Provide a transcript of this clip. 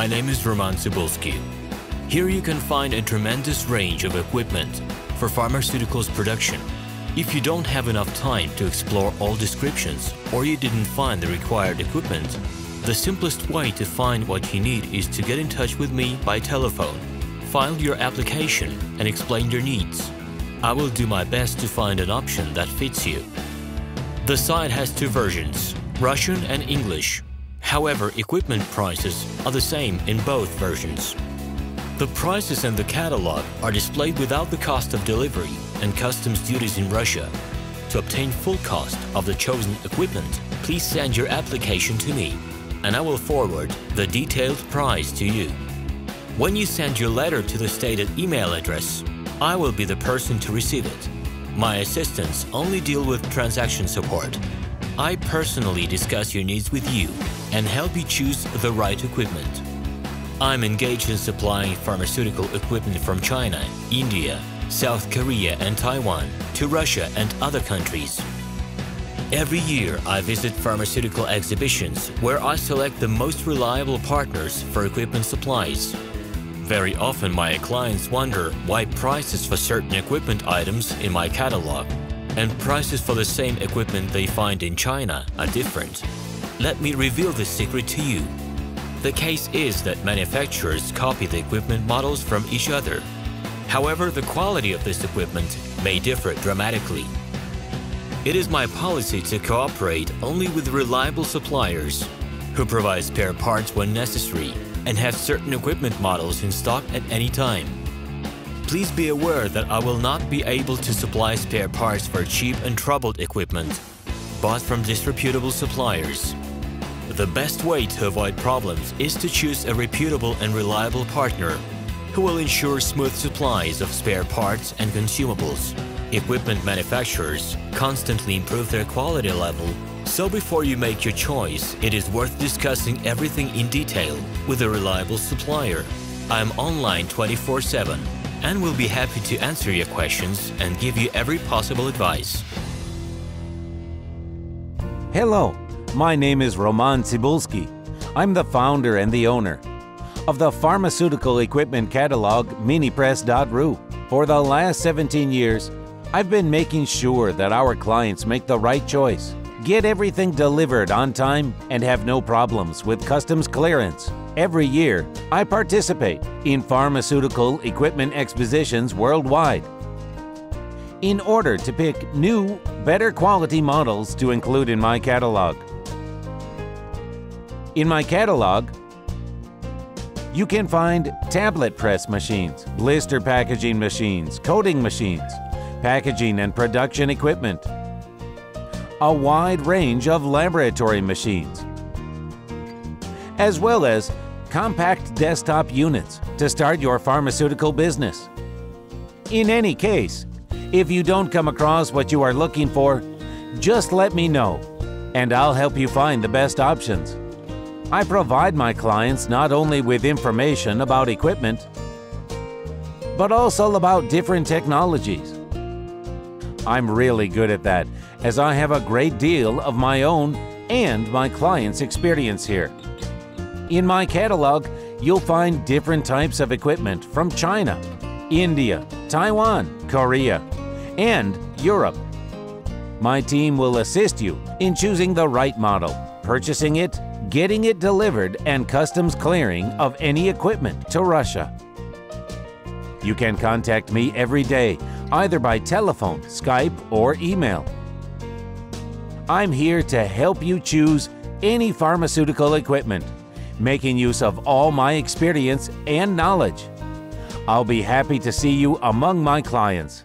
my name is RomanTsibulsky. Here you can find a tremendous range of equipment for pharmaceuticals production. If you don't have enough time to explore all descriptions or you didn't find the required equipment, the simplest way to find what you need is to get in touch with me by telephone, file your application and explain your needs. I will do my best to find an option that fits you. The site has two versions, Russian and English. However, equipment prices are the same in both versions. The prices in the catalog are displayed without the cost of delivery and customs duties in Russia. To obtain full cost of the chosen equipment, please send your application to me, and I will forward the detailed price to you. When you send your letter to the stated email address, I will be the person to receive it. My assistants only deal with transaction support. I personally discuss your needs with you and help you choose the right equipment. I'm engaged in supplying pharmaceutical equipment from China, India, South Korea and Taiwan to Russia and other countries. Every year I visit pharmaceutical exhibitions where I select the most reliable partners for equipment supplies. Very often my clients wonder why prices for certain equipment items in my catalog and prices for the same equipment they find in China are different. Let me reveal this secret to you. The case is that manufacturers copy the equipment models from each other. However, the quality of this equipment may differ dramatically. It is my policy to cooperate only with reliable suppliers who provide spare parts when necessary and have certain equipment models in stock at any time. Please be aware that I will not be able to supply spare parts for cheap and troubled equipment bought from disreputable suppliers. The best way to avoid problems is to choose a reputable and reliable partner who will ensure smooth supplies of spare parts and consumables. Equipment manufacturers constantly improve their quality level, so before you make your choice, it is worth discussing everything in detail with a reliable supplier. I am online 24/7 and will be happy to answer your questions and give you every possible advice. Hello, my name is RomanTsibulsky. I'm the founder and the owner of the pharmaceutical equipment catalog Minipress.ru. For the last 17 years, I've been making sure that our clients make the right choice, get everything delivered on time, and have no problems with customs clearance. Every year, I participate in pharmaceutical equipment expositions worldwide in order to pick new, better quality models to include in my catalog. In my catalog, you can find tablet press machines, blister packaging machines, coating machines, packaging and production equipment, a wide range of laboratory machines, as well as compact desktop units to start your pharmaceutical business. In any case, if you don't come across what you are looking for, just let me know, and I'll help you find the best options. I provide my clients not only with information about equipment, but also about different technologies. I'm really good at that, as I have a great deal of my own and my clients' experience here. In my catalog, you'll find different types of equipment from China, India, Taiwan, Korea, and Europe. My team will assist you in choosing the right model, purchasing it, getting it delivered, and customs clearing of any equipment to Russia. You can contact me every day, either by telephone, Skype, or email. I'm here to help you choose any pharmaceutical equipment, making use of all my experience and knowledge. I'll be happy to see you among my clients.